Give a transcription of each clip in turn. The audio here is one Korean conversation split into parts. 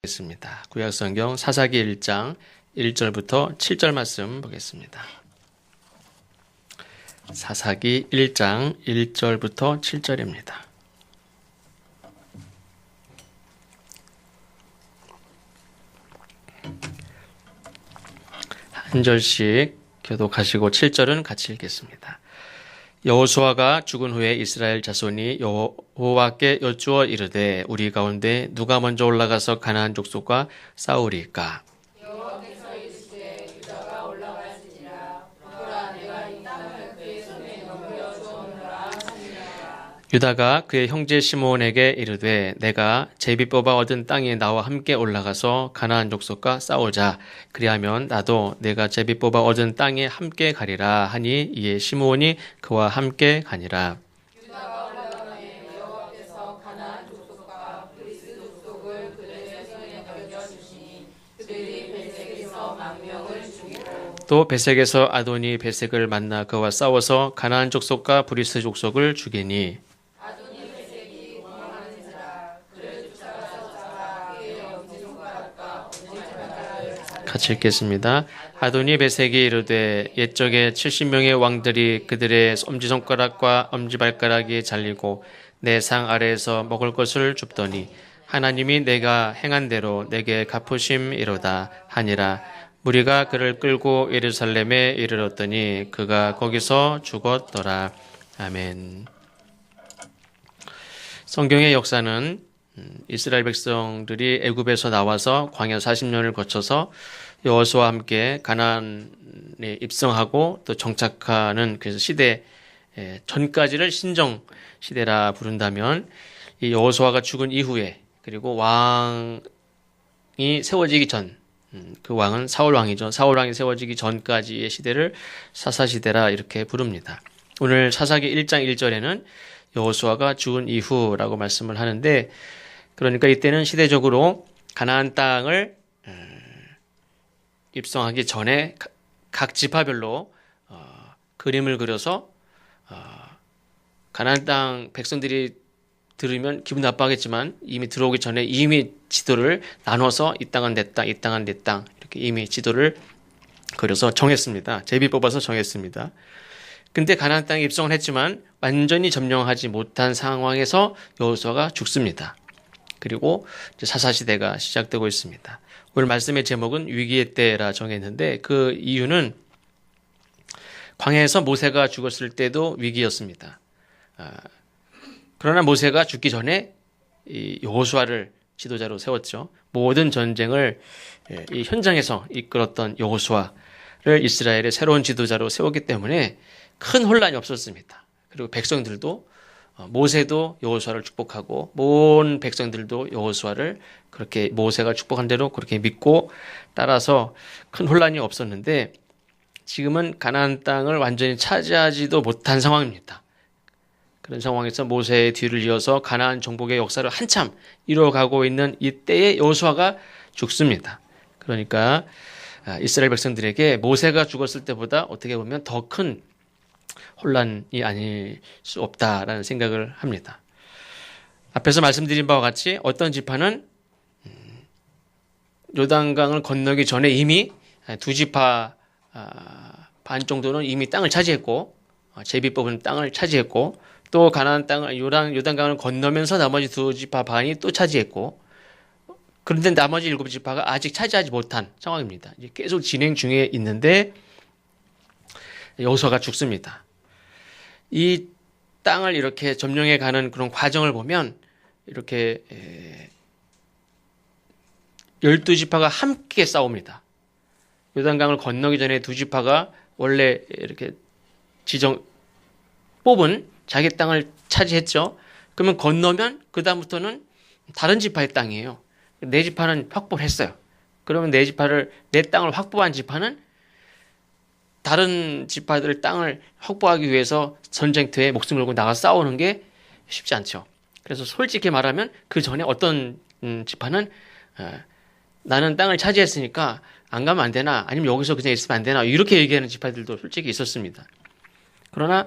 겠습니다. 구약성경 사사기 1장 1절부터 7절 말씀 보겠습니다. 사사기 1장 1절부터 7절입니다. 한 절씩 교독하시고 7절은 같이 읽겠습니다. 여호수아가 죽은 후에 이스라엘 자손이 여호와께 여쭈어 이르되 우리 가운데 누가 먼저 올라가서 가나안 족속과 싸우리까? 여호와께서 이르시되 유다가 올라갈지니라. 보라 내가 이 땅을 그의 손에 넘겨 주었노라 하시니라. 유다가 그의 형제 시므온에게 이르되 내가 제비 뽑아 얻은 땅에 나와 함께 올라가서 가나안 족속과 싸우자. 그리하면 나도 내가 제비 뽑아 얻은 땅에 함께 가리라 하니 이에 시므온이 그와 함께 가니라. 유다가 올라가매 여호와께서 가나안 족속과 브리스 족속을 그들의 손에 넘겨 주시니 그들이 베색에서 망명을 죽이고 또 베색에서 아도니 베색을 만나 그와 싸워서 가나안 족속과 브리스 족속을 죽이니 아도니 베색이 원망하는지라 그를 쫓아가서 잡아 그의 엄지손가락과 엄지발가락을 같이 읽겠습니다. 아도니 베색이 이르되 옛적에 70명의 왕들이 그들의 엄지손가락과 엄지발가락이 잘리고 내 상 아래에서 먹을 것을 줍더니 하나님이 내가 행한 대로 내게 갚으심이로다 하니라. 무리가 그를 끌고 예루살렘에 이르렀더니 그가 거기서 죽었더라. 아멘. 성경의 역사는 이스라엘 백성들이 애굽에서 나와서 광야 40년을 거쳐서 여호수아와 함께 가나안에 입성하고 또 정착하는 그래서 시대 전까지를 신정 시대라 부른다면 이 여호수아가 죽은 이후에 그리고 왕이 세워지기 전 그 왕은 사울 왕이죠. 사울 왕이 세워지기 전까지의 시대를 사사 시대라 이렇게 부릅니다. 오늘 사사기 1장 1절에는 여호수아가 죽은 이후라고 말씀을 하는데 그러니까 이때는 시대적으로 가나안 땅을 입성하기 전에 각 지파별로 그림을 그려서 가나안 땅 백성들이 들으면 기분 나빠하겠지만 이미 들어오기 전에 이미 지도를 나눠서 이 땅은 내 땅, 이 땅은 내 땅 이렇게 이미 지도를 그려서 정했습니다. 제비 뽑아서 정했습니다. 근데 가나안 땅에 입성을 했지만 완전히 점령하지 못한 상황에서 여호수아가 죽습니다. 그리고 이제 사사시대가 시작되고 있습니다. 오늘 말씀의 제목은 위기의 때라 정했는데 그 이유는 광야에서 모세가 죽었을 때도 위기였습니다. 그러나 모세가 죽기 전에 이 여호수아를 지도자로 세웠죠. 모든 전쟁을 이 현장에서 이끌었던 여호수아를 이스라엘의 새로운 지도자로 세웠기 때문에 큰 혼란이 없었습니다. 그리고 백성들도 모세도 여호수아를 축복하고 온 백성들도 여호수아를 그렇게 모세가 축복한 대로 그렇게 믿고 따라서 큰 혼란이 없었는데 지금은 가나안 땅을 완전히 차지하지도 못한 상황입니다. 그런 상황에서 모세의 뒤를 이어서 가나안 정복의 역사를 한참 이뤄가고 있는 이때에 여호수아가 죽습니다. 그러니까 이스라엘 백성들에게 모세가 죽었을 때보다 어떻게 보면 더 큰 혼란이 아닐 수 없다라는 생각을 합니다. 앞에서 말씀드린 바와 같이 어떤 지파는 요단강을 건너기 전에 이미 두 지파 반 정도는 이미 땅을 차지했고 제비 뽑은 땅을 차지했고 또 가나안 땅을 요단강을 건너면서 나머지 두 지파 반이 또 차지했고 그런데 나머지 7지파가 아직 차지하지 못한 상황입니다. 이제 계속 진행 중에 있는데 여호수아가 죽습니다. 이 땅을 이렇게 점령해 가는 그런 과정을 보면 이렇게 12지파가 함께 싸웁니다. 요단강을 건너기 전에 두 지파가 원래 이렇게 뽑은 자기 땅을 차지했죠. 그러면 건너면 그다음부터는 다른 지파의 땅이에요. 네 지파는 확보를 했어요. 그러면 네 땅을 확보한 지파는 다른 지파들 땅을 확보하기 위해서 전쟁터에 목숨 걸고 나가 싸우는 게 쉽지 않죠. 그래서 솔직히 말하면 그 전에 어떤 지파는 나는 땅을 차지했으니까 안 가면 안 되나 아니면 여기서 그냥 있으면 안 되나 이렇게 얘기하는 지파들도 솔직히 있었습니다. 그러나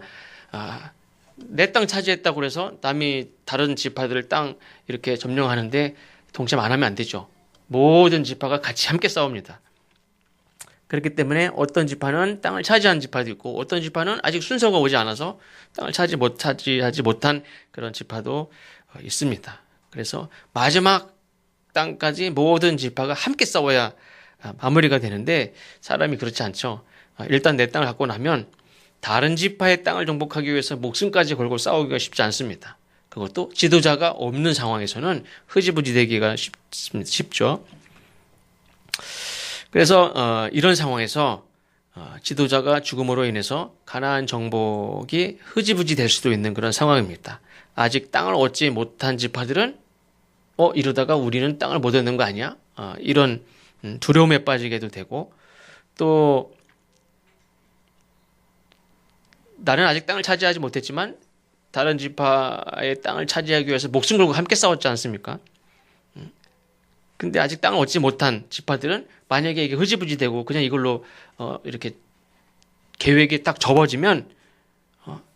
내 땅 차지했다고 해서 남이 다른 지파들 땅 이렇게 점령하는데 동참 안 하면 안 되죠. 모든 지파가 같이 함께 싸웁니다. 그렇기 때문에 어떤 지파는 땅을 차지한 지파도 있고 어떤 지파는 아직 순서가 오지 않아서 땅을 차지하지 못한 그런 지파도 있습니다. 그래서 마지막 땅까지 모든 지파가 함께 싸워야 마무리가 되는데 사람이 그렇지 않죠. 일단 내 땅을 갖고 나면 다른 지파의 땅을 정복하기 위해서 목숨까지 걸고 싸우기가 쉽지 않습니다. 그것도 지도자가 없는 상황에서는 흐지부지 되기가 쉽죠. 그래서 이런 상황에서 지도자가 죽음으로 인해서 가나안 정복이 흐지부지 될 수도 있는 그런 상황입니다. 아직 땅을 얻지 못한 지파들은 이러다가 우리는 땅을 못 얻는 거 아니야? 이런 두려움에 빠지게도 되고 또 나는 아직 땅을 차지하지 못했지만 다른 지파의 땅을 차지하기 위해서 목숨 걸고 함께 싸웠지 않습니까? 근데 아직 땅을 얻지 못한 지파들은 만약에 이게 흐지부지 되고 그냥 이걸로 이렇게 계획이 딱 접어지면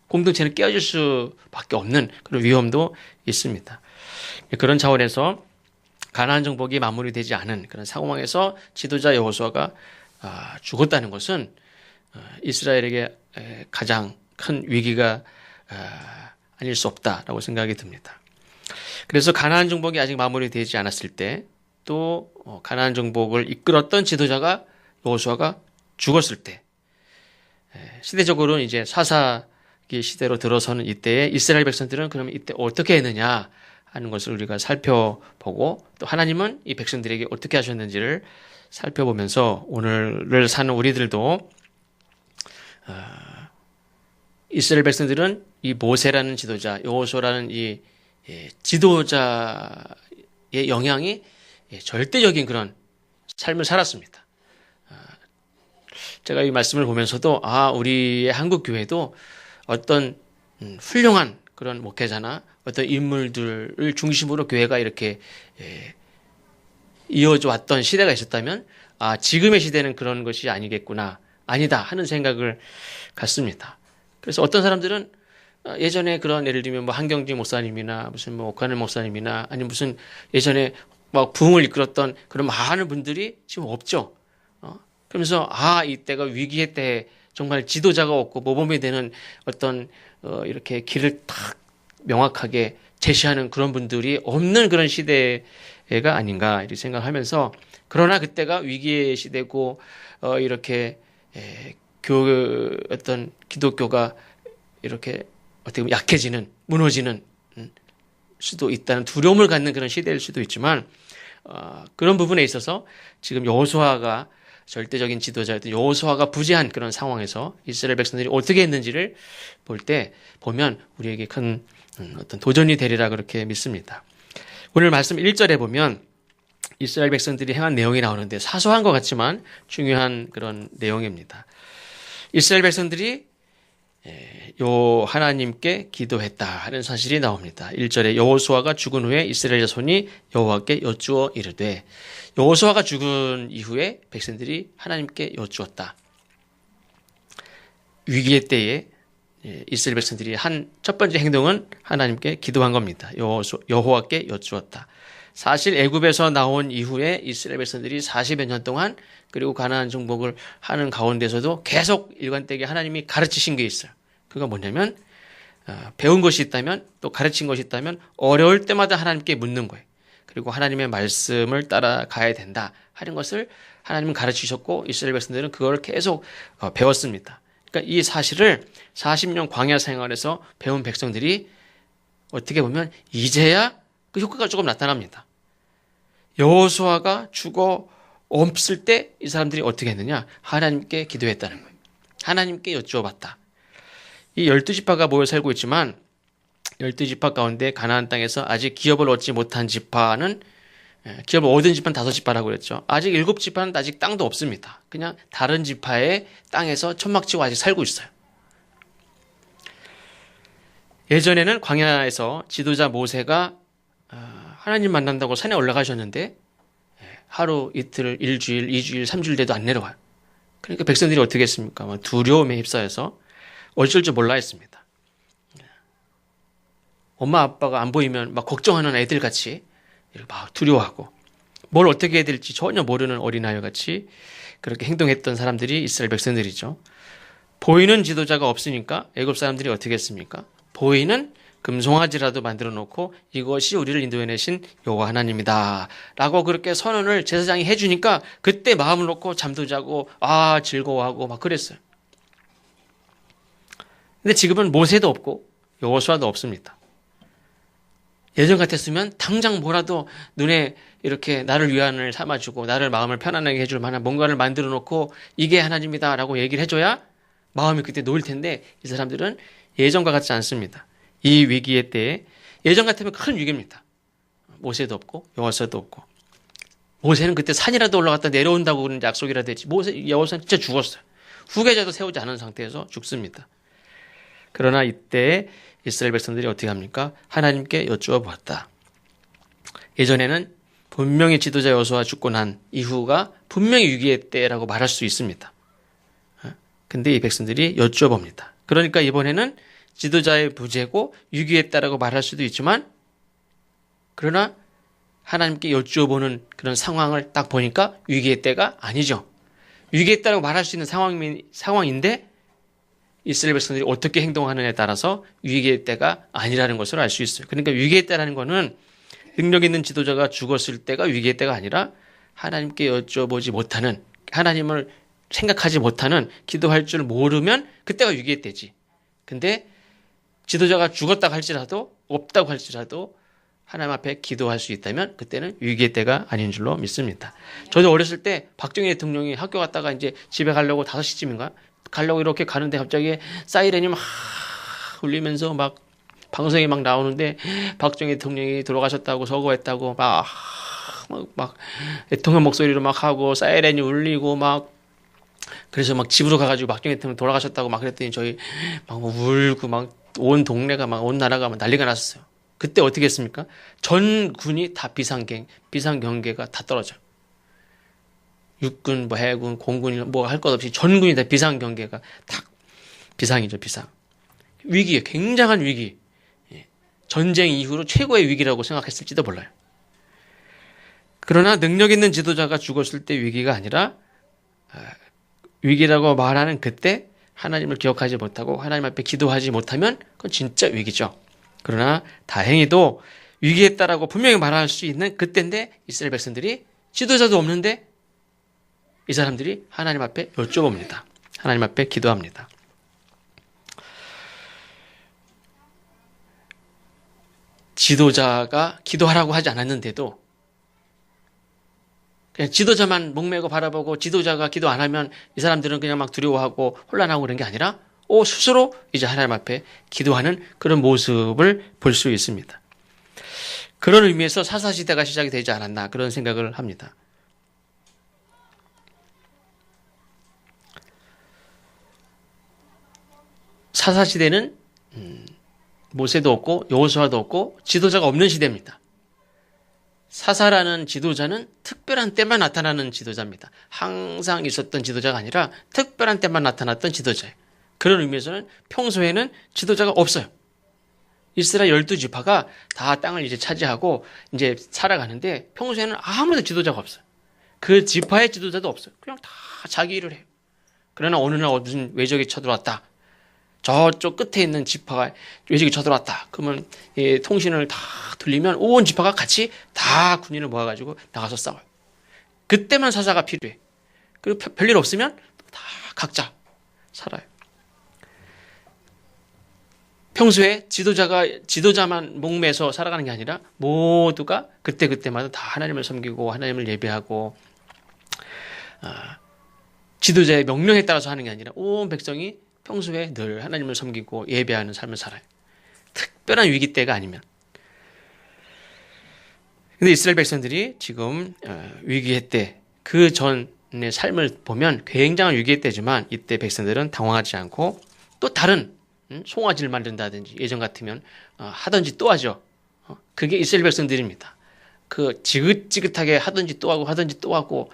공동체는 깨어질 수밖에 없는 그런 위험도 있습니다. 그런 차원에서 가나안 정복이 마무리되지 않은 그런 상황에서 지도자 여호수아가 죽었다는 것은 이스라엘에게 가장 큰 위기가 아닐 수 없다라고 생각이 듭니다. 그래서 가나안 정복이 아직 마무리되지 않았을 때 또 가나안 정복을 이끌었던 지도자가 여호수아가 죽었을 때 시대적으로는 이제 사사기 시대로 들어서는 이때에 이스라엘 백성들은 그러면 이때 어떻게 했느냐 하는 것을 우리가 살펴보고 또 하나님은 이 백성들에게 어떻게 하셨는지를 살펴보면서 오늘을 사는 우리들도 이스라엘 백성들은 이 모세라는 지도자, 여호수아라는 이 지도자의 영향이 절대적인 그런 삶을 살았습니다. 제가 이 말씀을 보면서도 우리의 한국 교회도 어떤 훌륭한 그런 목회자나 어떤 인물들을 중심으로 교회가 이렇게 이어져 왔던 시대가 있었다면 지금의 시대는 그런 것이 아니겠구나, 아니다 하는 생각을 갖습니다. 그래서 어떤 사람들은 예전에 그런 예를 들면 뭐 한경진 목사님이나 무슨 뭐 오카넬 목사님이나 아니면 무슨 예전에 막 부흥을 이끌었던 그런 많은 분들이 지금 없죠. 그러면서 이때가 위기의 때 정말 지도자가 없고 모범이 되는 어떤 이렇게 길을 탁 명확하게 제시하는 그런 분들이 없는 그런 시대가 아닌가 이렇게 생각하면서, 그러나 그때가 위기의 시대고 이렇게 어떤 기독교가 이렇게 어떻게 보면 약해지는, 무너지는 수도 있다는 두려움을 갖는 그런 시대일 수도 있지만 그런 부분에 있어서 지금 여호수아가 절대적인 지도자였던 여호수아가 부재한 그런 상황에서 이스라엘 백성들이 어떻게 했는지를 보면 우리에게 큰 어떤 도전이 되리라 그렇게 믿습니다. 오늘 말씀 1절에 보면 이스라엘 백성들이 행한 내용이 나오는데 사소한 것 같지만 중요한 그런 내용입니다. 이스라엘 백성들이 하나님께 기도했다 하는 사실이 나옵니다. 1절에 여호수아가 죽은 후에 이스라엘 자손이 여호와께 여쭈어 이르되, 여호수아가 죽은 이후에 백성들이 하나님께 여쭈었다. 위기의 때에 이스라엘 백성들이 한 첫 번째 행동은 하나님께 기도한 겁니다. 여호와께 여쭈었다. 사실 애굽에서 나온 이후에 이스라엘 백성들이 40여 년 동안 그리고 가나안 정복을 하는 가운데서도 계속 일관되게 하나님이 가르치신 게 있어요. 그거 뭐냐면 배운 것이 있다면 또 가르친 것이 있다면 어려울 때마다 하나님께 묻는 거예요. 그리고 하나님의 말씀을 따라가야 된다 하는 것을 하나님은 가르치셨고 이스라엘 백성들은 그걸 계속 배웠습니다. 그러니까 이 사실을 40년 광야 생활에서 배운 백성들이 어떻게 보면 이제야 그 효과가 조금 나타납니다. 여호수아가 죽어 없을 때 이 사람들이 어떻게 했느냐? 하나님께 기도했다는 거예요. 하나님께 여쭈어봤다. 이 12지파가 모여 살고 있지만 12지파 가운데 가나안 땅에서 아직 기업을 얻지 못한 지파는, 기업을 얻은 지파는 5지파라고 그랬죠. 아직 7지파는 아직 땅도 없습니다. 그냥 다른 지파의 땅에서 천막치고 아직 살고 있어요. 예전에는 광야에서 지도자 모세가 하나님 만난다고 산에 올라가셨는데 하루, 이틀, 일주일, 2주일, 3주일 돼도 안 내려와요. 그러니까 백성들이 어떻게 했습니까? 두려움에 휩싸여서 어쩔 줄 몰라 했습니다. 엄마 아빠가 안 보이면 막 걱정하는 애들 같이 막 두려워하고 뭘 어떻게 해야 될지 전혀 모르는 어린아이 같이 그렇게 행동했던 사람들이 이스라엘 백성들이죠. 보이는 지도자가 없으니까 애굽 사람들이 어떻게 했습니까? 보이는 금송아지라도 만들어 놓고 이것이 우리를 인도해내신 여호와 하나님이다 라고 그렇게 선언을 제사장이 해주니까 그때 마음을 놓고 잠도 자고 즐거워하고 막 그랬어요. 근데 지금은 모세도 없고 여호수아도 없습니다. 예전 같았으면 당장 뭐라도 눈에 이렇게 나를 위안을 삼아주고 나를 마음을 편안하게 해줄 만한 뭔가를 만들어 놓고 이게 하나님이다 라고 얘기를 해줘야 마음이 그때 놓일 텐데 이 사람들은 예전과 같지 않습니다. 이 위기의 때에 예전 같으면 큰 위기입니다. 모세도 없고 여호수아도 없고 모세는 그때 산이라도 올라갔다 내려온다고 그런 약속이라도 했지 여호수아는 진짜 죽었어요. 후계자도 세우지 않은 상태에서 죽습니다. 그러나 이때 이스라엘 백성들이 어떻게 합니까? 하나님께 여쭈어 보았다. 예전에는 분명히 지도자 여호수아 죽고 난 이후가 분명히 위기의 때라고 말할 수 있습니다. 근데 이 백성들이 여쭈어 봅니다. 그러니까 이번에는 지도자의 부재고 위기의 때라고 말할 수도 있지만 그러나 하나님께 여쭈어 보는 그런 상황을 딱 보니까 위기의 때가 아니죠. 위기의 때라고 말할 수 있는 상황인데 이스라엘 백성들이 어떻게 행동하느냐에 따라서 위기의 때가 아니라는 것을 알 수 있어요. 그러니까 위기의 때라는 거는 능력 있는 지도자가 죽었을 때가 위기의 때가 아니라 하나님께 여쭤보지 못하는, 하나님을 생각하지 못하는, 기도할 줄 모르면 그때가 위기의 때지. 근데 지도자가 죽었다고 할지라도 없다고 할지라도 하나님 앞에 기도할 수 있다면 그때는 위기의 때가 아닌 줄로 믿습니다. 저도 어렸을 때 박정희 대통령이 학교 갔다가 이제 집에 가려고 5시쯤인가 가려고 이렇게 가는데 갑자기 사이렌이 막 울리면서 막 방송에 막 나오는데 박정희 대통령이 돌아가셨다고 서거했다고 막 대통령 목소리로 막 하고 사이렌이 울리고 막 그래서 막 집으로 가가지고 박정희 대통령 돌아가셨다고 막 그랬더니 저희 막 울고 막 온 동네가 막 온 나라가 막 난리가 났었어요. 그때 어떻게 했습니까? 전 군이 다 비상경계가 다 떨어져요. 육군, 뭐 해군, 공군, 뭐 할 것 없이 전군이 다 비상경계가 다 비상이죠, 비상. 위기에 굉장한 위기. 전쟁 이후로 최고의 위기라고 생각했을지도 몰라요. 그러나 능력 있는 지도자가 죽었을 때 위기가 아니라 위기라고 말하는 그때 하나님을 기억하지 못하고 하나님 앞에 기도하지 못하면 그건 진짜 위기죠. 그러나 다행히도 위기했다라고 분명히 말할 수 있는 그때인데 이스라엘 백성들이 지도자도 없는데 이 사람들이 하나님 앞에 여쭤봅니다. 하나님 앞에 기도합니다. 지도자가 기도하라고 하지 않았는데도 그냥 지도자만 목매고 바라보고 지도자가 기도 안 하면 이 사람들은 그냥 막 두려워하고 혼란하고 그런 게 아니라 스스로 이제 하나님 앞에 기도하는 그런 모습을 볼 수 있습니다. 그런 의미에서 사사시대가 시작이 되지 않았나 그런 생각을 합니다. 사사시대는 모세도 없고 여호수아도 없고 지도자가 없는 시대입니다. 사사라는 지도자는 특별한 때만 나타나는 지도자입니다. 항상 있었던 지도자가 아니라 특별한 때만 나타났던 지도자예요. 그런 의미에서는 평소에는 지도자가 없어요. 이스라엘 12지파가 다 땅을 이제 차지하고 이제 살아가는데 평소에는 아무도 지도자가 없어요. 그 지파의 지도자도 없어요. 그냥 다 자기 일을 해요. 그러나 어느 날 무슨 외적이 쳐들어왔다. 저쪽 끝에 있는 지파가 외적이 쳐들어왔다. 그러면 통신을 다 들리면 온 지파가 같이 다 군인을 모아가지고 나가서 싸워요. 그때만 사사가 필요해. 그리고 별일 없으면 다 각자 살아요. 평소에 지도자만 목매서 살아가는 게 아니라 모두가 그때마다 다 하나님을 섬기고 하나님을 예배하고 지도자의 명령에 따라서 하는 게 아니라 온 백성이 평소에 늘 하나님을 섬기고 예배하는 삶을 살아요. 특별한 위기 때가 아니면. 근데 이스라엘 백성들이 지금 위기의 때, 그 전의 삶을 보면 굉장한 위기의 때지만 이때 백성들은 당황하지 않고 또 다른 송아지를 만든다든지 예전 같으면 하든지 또 하죠. 그게 이스라엘 백성들입니다. 그 지긋지긋하게 하든지 또 하고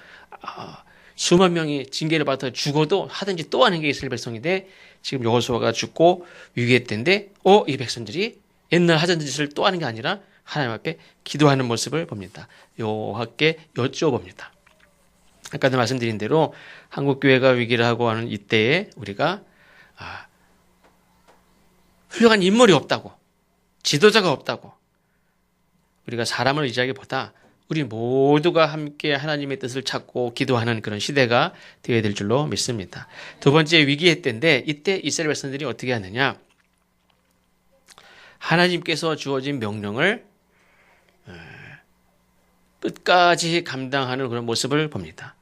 수만 명이 징계를 받아 죽어도 하든지 또 하는 게 이스라엘 백성인데 지금 여호수아가 죽고 위기의 때인데 이 백성들이 옛날 하던 짓을 또 하는 게 아니라 하나님 앞에 기도하는 모습을 봅니다. 여호와께 여쭈어봅니다. 아까도 말씀드린 대로 한국교회가 위기를 하고 하는 이때에 우리가 훌륭한 인물이 없다고, 지도자가 없다고, 우리가 사람을 의지하기보다 우리 모두가 함께 하나님의 뜻을 찾고 기도하는 그런 시대가 되어야 될 줄로 믿습니다. 두 번째 위기의 때인데, 이때 이스라엘 백성들이 어떻게 하느냐? 하나님께서 주어진 명령을 끝까지 감당하는 그런 모습을 봅니다.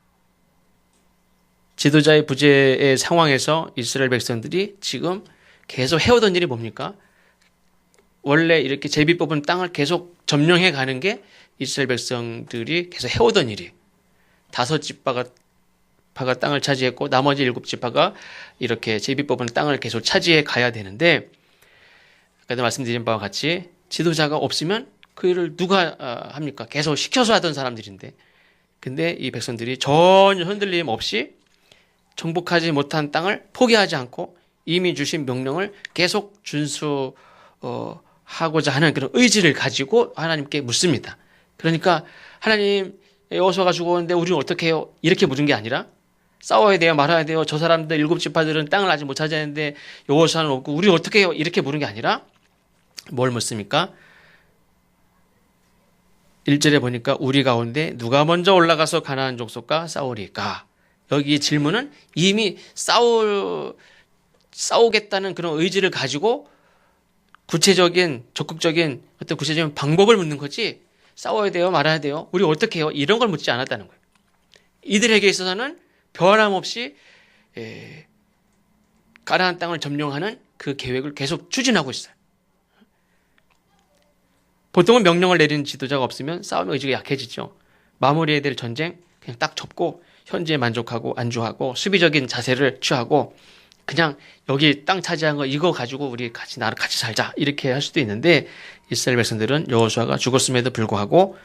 지도자의 부재의 상황에서 이스라엘 백성들이 지금 계속 해오던 일이 뭡니까? 원래 이렇게 제비 뽑은 땅을 계속 점령해 가는 게 이스라엘 백성들이 계속 해오던 일이, 5지파가 땅을 차지했고 나머지 7지파가 이렇게 제비 뽑은 땅을 계속 차지해 가야 되는데, 아까도 말씀드린 바와 같이 지도자가 없으면 그 일을 누가 합니까? 계속 시켜서 하던 사람들인데, 근데 이 백성들이 전혀 흔들림 없이 정복하지 못한 땅을 포기하지 않고 이미 주신 명령을 계속 준수하고자 하는 그런 의지를 가지고 하나님께 묻습니다. 그러니까 하나님, 여호수아가 죽었는데 우리는 어떻게 해요? 이렇게 묻은 게 아니라 싸워야 돼요? 말아야 돼요? 저 사람들 7지파들은 땅을 아직 못 차지했는데 여호수아는 없고 우리는 어떻게 해요? 이렇게 물은 게 아니라 뭘 묻습니까? 1절에 보니까 우리 가운데 누가 먼저 올라가서 가나안 족속과 싸우리까? 여기 질문은 이미 싸우겠다는 그런 의지를 가지고 구체적인, 적극적인 어떤 구체적인 방법을 묻는 거지, 싸워야 돼요? 말아야 돼요? 우리 어떻게 해요? 이런 걸 묻지 않았다는 거예요. 이들에게 있어서는 변함없이 가나안 땅을 점령하는 그 계획을 계속 추진하고 있어요. 보통은 명령을 내리는 지도자가 없으면 싸움의 의지가 약해지죠. 마무리해야 될 전쟁 그냥 딱 접고 현재에 만족하고 안주하고 수비적인 자세를 취하고 그냥 여기 땅 차지한 거 이거 가지고 우리 같이 살자 이렇게 할 수도 있는데, 이스라엘 백성들은 여호수아가 죽었음에도 불구하고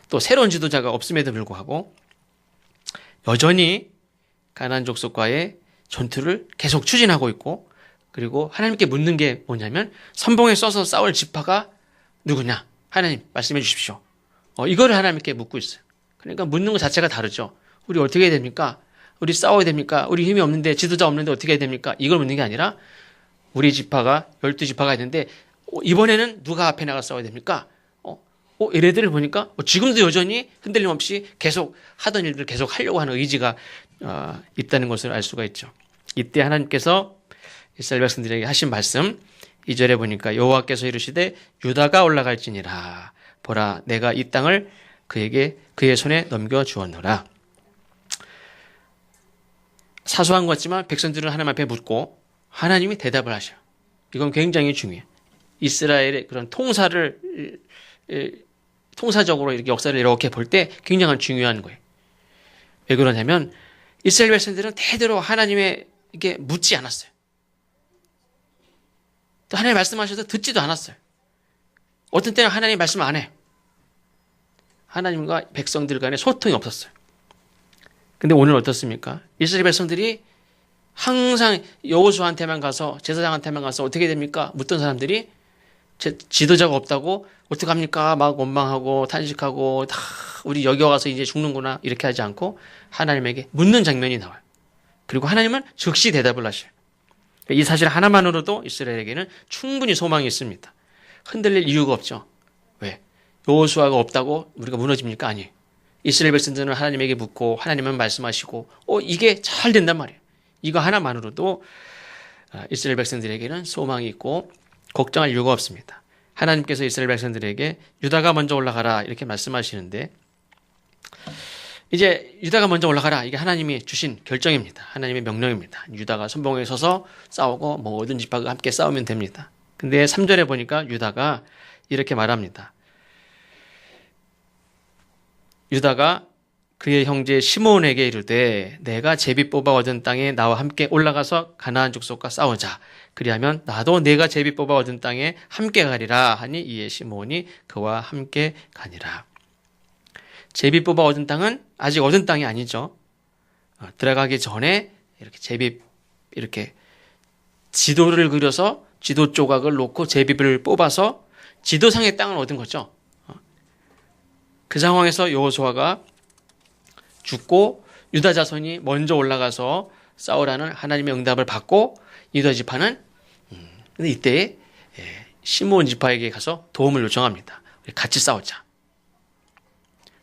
또 새로운 지도자가 없음에도 불구하고 여전히 가나안 족속과의 전투를 계속 추진하고 있고, 그리고 하나님께 묻는 게 뭐냐면 선봉에 써서 싸울 지파가 누구냐? 하나님 말씀해 주십시오. 이거를 하나님께 묻고 있어요. 그러니까 묻는 것 자체가 다르죠. 우리 어떻게 해야 됩니까? 우리 싸워야 됩니까? 우리 힘이 없는데, 지도자 없는데 어떻게 해야 됩니까? 이걸 묻는 게 아니라 우리 지파가 12지파가 있는데 이번에는 누가 앞에 나가 싸워야 됩니까? 얘네들을 보니까 지금도 여전히 흔들림 없이 계속 하던 일들을 계속 하려고 하는 의지가 있다는 것을 알 수가 있죠. 이때 하나님께서 이스라엘 백성들에게 하신 말씀 2절에 보니까 여호와께서 이르시되 유다가 올라갈지니라, 보라 내가 이 땅을 그의 손에 넘겨 주었노라. 사소한 것 같지만 백성들은 하나님 앞에 묻고 하나님이 대답을 하셔요. 이건 굉장히 중요해요. 이스라엘의 그런 통사적으로 이렇게 역사를 이렇게 볼 때 굉장히 중요한 거예요. 왜 그러냐면 이스라엘 백성들은 대대로 하나님에게 묻지 않았어요. 또 하나님 말씀하셔도 듣지도 않았어요. 어떤 때는 하나님 말씀 안 해요. 하나님과 백성들 간에 소통이 없었어요. 근데 오늘 어떻습니까? 이스라엘 백성들이 항상 여호수아한테만 가서, 제사장한테만 가서 어떻게 됩니까? 묻던 사람들이 지도자가 없다고 어떡합니까? 막 원망하고 탄식하고 다 우리 여기 와서 이제 죽는구나 이렇게 하지 않고 하나님에게 묻는 장면이 나와요. 그리고 하나님은 즉시 대답을 하셔요. 이 사실 하나만으로도 이스라엘에게는 충분히 소망이 있습니다. 흔들릴 이유가 없죠. 왜? 여호수아가 없다고 우리가 무너집니까? 아니에요. 이스라엘 백성들은 하나님에게 묻고 하나님은 말씀하시고 이게 잘 된단 말이에요. 이거 하나만으로도 이스라엘 백성들에게는 소망이 있고 걱정할 이유가 없습니다. 하나님께서 이스라엘 백성들에게 유다가 먼저 올라가라 이렇게 말씀하시는데, 이제 유다가 먼저 올라가라, 이게 하나님이 주신 결정입니다. 하나님의 명령입니다. 유다가 선봉에 서서 싸우고 모든 지파가 함께 싸우면 됩니다. 근데 3절에 보니까 유다가 이렇게 말합니다. 유다가 그의 형제 시므온에게 이르되 내가 제비 뽑아 얻은 땅에 나와 함께 올라가서 가나안 족속과 싸우자. 그리하면 나도 내가 제비 뽑아 얻은 땅에 함께 가리라 하니, 이에 시므온이 그와 함께 가니라. 제비 뽑아 얻은 땅은 아직 얻은 땅이 아니죠. 들어가기 전에 이렇게 지도를 그려서 지도 조각을 놓고 제비를 뽑아서 지도상의 땅을 얻은 거죠. 그 상황에서 여호수아가 죽고 유다 자손이 먼저 올라가서 싸우라는 하나님의 응답을 받고 유다 지파는 근데 이때 시므온 지파에게 가서 도움을 요청합니다. 우리 같이 싸우자.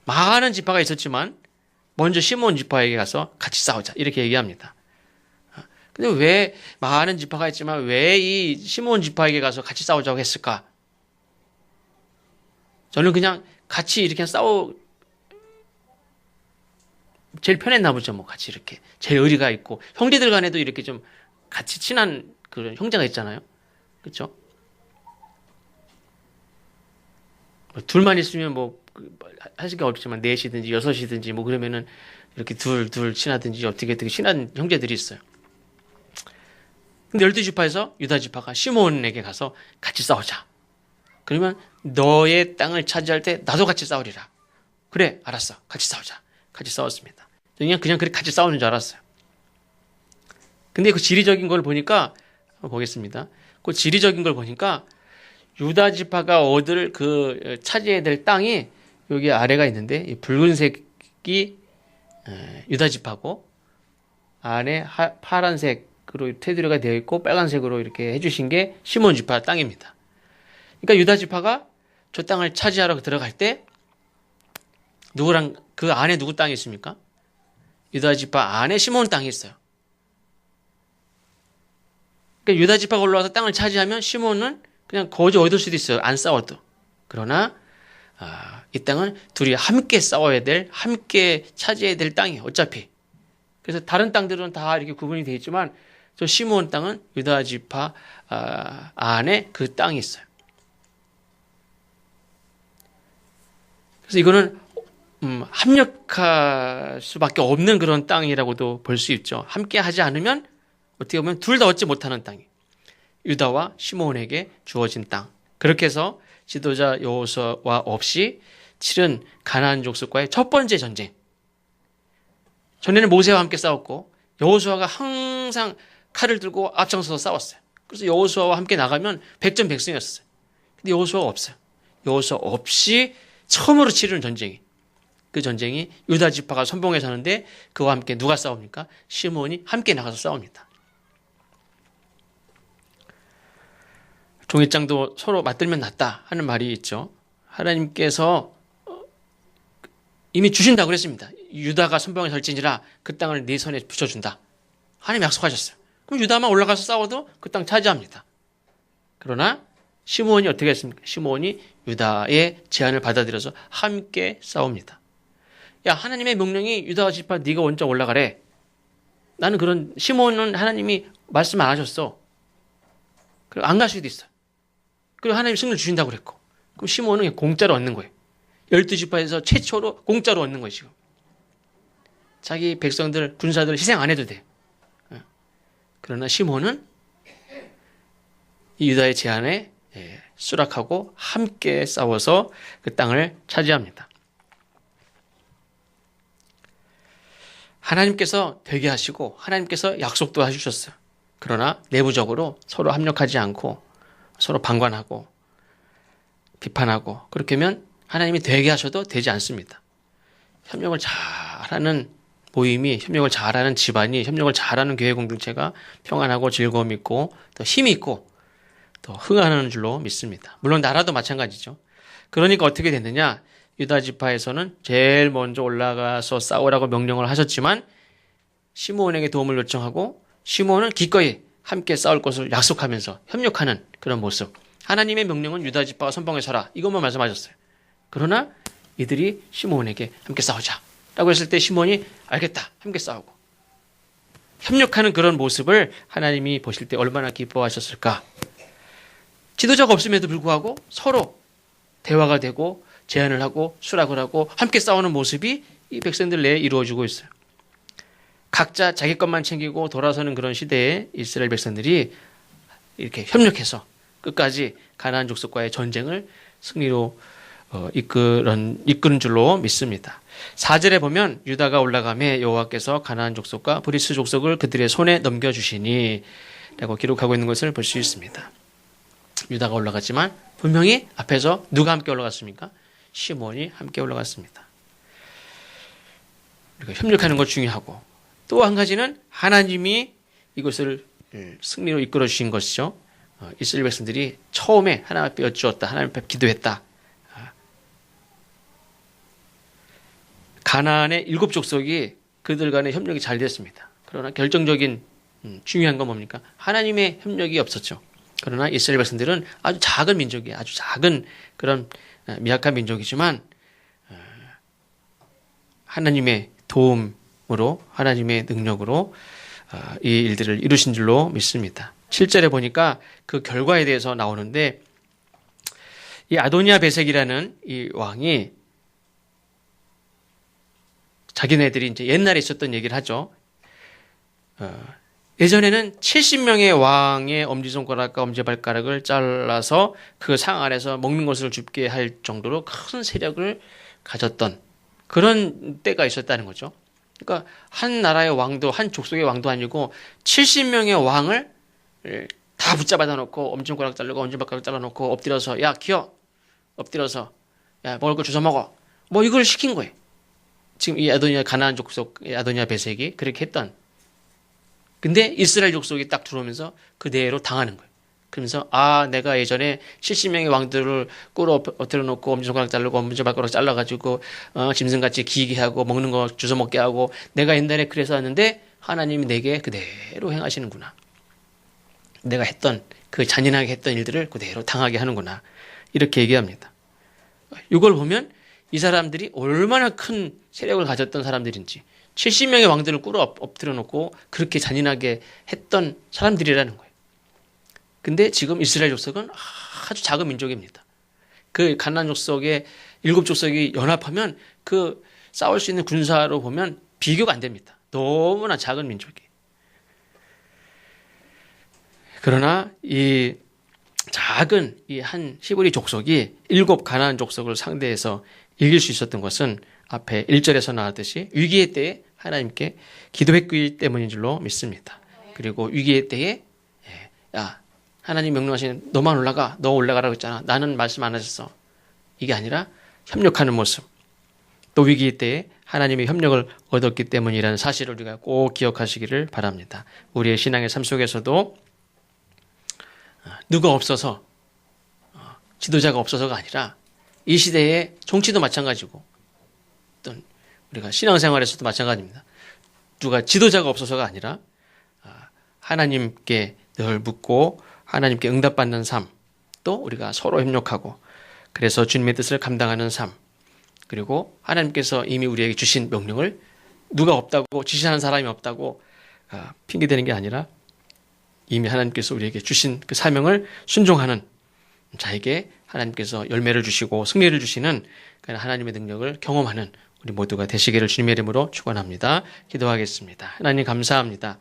많은 지파가 있었지만 먼저 시므온 지파에게 가서 같이 싸우자 이렇게 얘기합니다. 근데 왜 많은 지파가 있지만 왜 이 시므온 지파에게 가서 같이 싸우자고 했을까? 저는 그냥 같이 이렇게 제일 편했나 보죠. 뭐 같이 이렇게 제일 의리가 있고 형제들 간에도 이렇게 좀 같이 친한 그런 형제가 있잖아요. 그렇죠? 둘만 있으면 뭐 하실 게 없지만 넷이든지 여섯이든지 뭐 그러면은 이렇게 둘 친하든지 어떻게 친한 형제들이 있어요. 근데 12지파에서 유다 지파가 시므온에게 가서 같이 싸우자. 그러면 너의 땅을 차지할 때 나도 같이 싸우리라. 그래, 알았어. 같이 싸우자. 같이 싸웠습니다. 그냥 그렇게 같이 싸우는 줄 알았어요. 근데 그 지리적인 걸 보니까 보겠습니다. 그 지리적인 걸 보니까 유다 지파가 얻을 그 차지해야 될 땅이 여기 아래가 있는데 이 붉은색이 유다 지파고 안에 파란색으로 테두리가 되어 있고 빨간색으로 이렇게 해주신 게 시몬 지파 땅입니다. 그러니까 유다 지파가 저 땅을 차지하러 들어갈 때 누구랑 그 안에 누구 땅이 있습니까? 유다 지파 안에 시몬 땅이 있어요. 그러니까 유다 지파가 올라와서 땅을 차지하면 시몬은 그냥 거저 얻을 수도 있어요. 안 싸워도. 그러나 이 땅은 둘이 함께 싸워야 될, 함께 차지해야 될 땅이에요. 어차피. 그래서 다른 땅들은 다 이렇게 구분이 되어 있지만 저 시므온 땅은 유다 지파 안에 그 땅이 있어요. 그래서 이거는 합력할 수밖에 없는 그런 땅이라고도 볼 수 있죠. 함께 하지 않으면 어떻게 보면 둘 다 얻지 못하는 땅이 유다와 시므온에게 주어진 땅. 그렇게 해서 지도자 여호수아 없이 치른 가나안 족속과의 첫 번째 전쟁. 전에는 모세와 함께 싸웠고 여호수아가 항상 칼을 들고 앞장서서 싸웠어요. 그래서 여호수아와 함께 나가면 백전백승이었어요. 근데 여호수아가 없어요. 여호수아 없이 처음으로 치르는 전쟁이. 그 전쟁이 유다 지파가 선봉에 서는데 그와 함께 누가 싸웁니까? 시므온이 함께 나가서 싸웁니다. 종이장도 서로 맞들면 낫다 하는 말이 있죠. 하나님께서 이미 주신다고 그랬습니다. 유다가 선봉에 설지니라 그 땅을 네 손에 붙여준다. 하나님 약속하셨어요. 그럼 유다만 올라가서 싸워도 그 땅 차지합니다. 그러나 시므온이 어떻게 했습니까? 시므온이 유다의 제안을 받아들여서 함께 싸웁니다. 야, 하나님의 명령이 유다 지파 네가 먼저 올라가래. 나는 그런 시므온은 하나님이 말씀 안 하셨어. 그리고 안 갈 수도 있어. 그리고 하나님 승리를 주신다고 그랬고. 그럼 시므온은 공짜로 얻는 거예요. 12지파에서 최초로 공짜로 얻는 거예요, 지금. 자기 백성들, 군사들 희생 안 해도 돼. 그러나 시므온은 이 유다의 제안에 수락하고 함께 싸워서 그 땅을 차지합니다. 하나님께서 되게 하시고 하나님께서 약속도 해주셨어요. 그러나 내부적으로 서로 합력하지 않고 서로 방관하고 비판하고 그렇게 하면 하나님이 되게 하셔도 되지 않습니다. 협력을 잘하는 모임이, 협력을 잘하는 집안이, 협력을 잘하는 교회 공동체가 평안하고 즐거움 있고 또 힘이 있고 또 흥하는 줄로 믿습니다. 물론 나라도 마찬가지죠. 그러니까 어떻게 됐느냐? 유다 지파에서는 제일 먼저 올라가서 싸우라고 명령을 하셨지만 시므온에게 도움을 요청하고 시므온은 기꺼이 함께 싸울 것을 약속하면서 협력하는 그런 모습. 하나님의 명령은 유다 지파가 선봉에 서라. 이것만 말씀하셨어요. 그러나 이들이 시므온에게 함께 싸우자 라고 했을 때 시므온이 알겠다. 함께 싸우고. 협력하는 그런 모습을 하나님이 보실 때 얼마나 기뻐하셨을까. 지도자가 없음에도 불구하고 서로 대화가 되고 제안을 하고 수락을 하고 함께 싸우는 모습이 이 백성들 내에 이루어지고 있어요. 각자 자기 것만 챙기고 돌아서는 그런 시대에 이스라엘 백성들이 이렇게 협력해서 끝까지 가나안 족속과의 전쟁을 승리로 이끄는 줄로 믿습니다. 4절에 보면 유다가 올라가매 여호와께서 가나안 족속과 브리스 족속을 그들의 손에 넘겨주시니 라고 기록하고 있는 것을 볼 수 있습니다. 유다가 올라갔지만 분명히 앞에서 누가 함께 올라갔습니까? 시몬이 함께 올라갔습니다. 우리가 협력하는 것 중요하고 또 한 가지는 하나님이 이것을 승리로 이끌어 주신 것이죠. 이스라엘 백성들이 처음에 하나님 앞에 여쭈었다. 하나님 앞에 기도했다. 가나안의 7 족속이 그들 간의 협력이 잘 됐습니다. 그러나 결정적인 중요한 건 뭡니까? 하나님의 협력이 없었죠. 그러나 이스라엘 백성들은 아주 작은 민족이에요. 아주 작은 그런 미약한 민족이지만 하나님의 도움으로 하나님의 능력으로 이 일들을 이루신 줄로 믿습니다. 7절에 보니까 그 결과에 대해서 나오는데 이 아도니아 베색이라는 이 왕이 자기네들이 이제 옛날에 있었던 얘기를 하죠. 예전에는 70명의 왕의 엄지손가락과 엄지발가락을 잘라서 그 상 안에서 먹는 것을 줍게 할 정도로 큰 세력을 가졌던 그런 때가 있었다는 거죠. 그러니까 한 나라의 왕도 한 족속의 왕도 아니고 70명의 왕을 다 붙잡아다 놓고 엄지손가락 자르고 엄지발가락 잘라놓고 엎드려서 야 기어 엎드려서 야 먹을 거 주워 먹어 뭐 이걸 시킨 거예요. 지금 이 아도니아 가나안 족속 아도니아 베색이 그렇게 했던. 근데 이스라엘 족속이 딱 들어오면서 그대로 당하는 거예요. 그러면서 내가 예전에 70명의 왕들을 꿇어 엎드려 놓고 엄지손가락 자르고 엄지발가락 잘라가지고 짐승같이 기게 하고 먹는 거 주워 먹게 하고 내가 옛날에 그래서 왔는데 하나님이 내게 그대로 행하시는구나. 내가 했던 그 잔인하게 했던 일들을 그대로 당하게 하는구나. 이렇게 얘기합니다. 이걸 보면 이 사람들이 얼마나 큰 세력을 가졌던 사람들인지 70명의 왕들을 꿇어 엎드려 놓고 그렇게 잔인하게 했던 사람들이라는 거예요. 근데 지금 이스라엘 족속은 아주 작은 민족입니다. 그 가나안 족속의 7 족속이 연합하면 그 싸울 수 있는 군사로 보면 비교가 안 됩니다. 너무나 작은 민족이에요. 그러나 이 작은 이 한 히브리 족속이 7 가나안 족속을 상대해서 이길 수 있었던 것은 앞에 1절에서 나왔듯이 위기의 때에 하나님께 기도했기 때문인 줄로 믿습니다. 그리고 위기의 때에 하나님 명령하시는 너만 올라가, 너 올라가라고 했잖아. 나는 말씀 안 하셨어. 이게 아니라 협력하는 모습. 또 위기의 때에 하나님의 협력을 얻었기 때문이라는 사실을 우리가 꼭 기억하시기를 바랍니다. 우리의 신앙의 삶 속에서도 누가 없어서 지도자가 없어서가 아니라 이 시대의 정치도 마찬가지고 어떤 우리가 신앙생활에서도 마찬가지입니다. 누가 지도자가 없어서가 아니라 하나님께 늘 묻고 하나님께 응답받는 삶, 또 우리가 서로 협력하고 그래서 주님의 뜻을 감당하는 삶, 그리고 하나님께서 이미 우리에게 주신 명령을 누가 없다고 지시하는 사람이 없다고 핑계대는 게 아니라 이미 하나님께서 우리에게 주신 그 사명을 순종하는 자에게 하나님께서 열매를 주시고 승리를 주시는 하나님의 능력을 경험하는 우리 모두가 되시기를 주님의 이름으로 축원합니다. 기도하겠습니다. 하나님 감사합니다.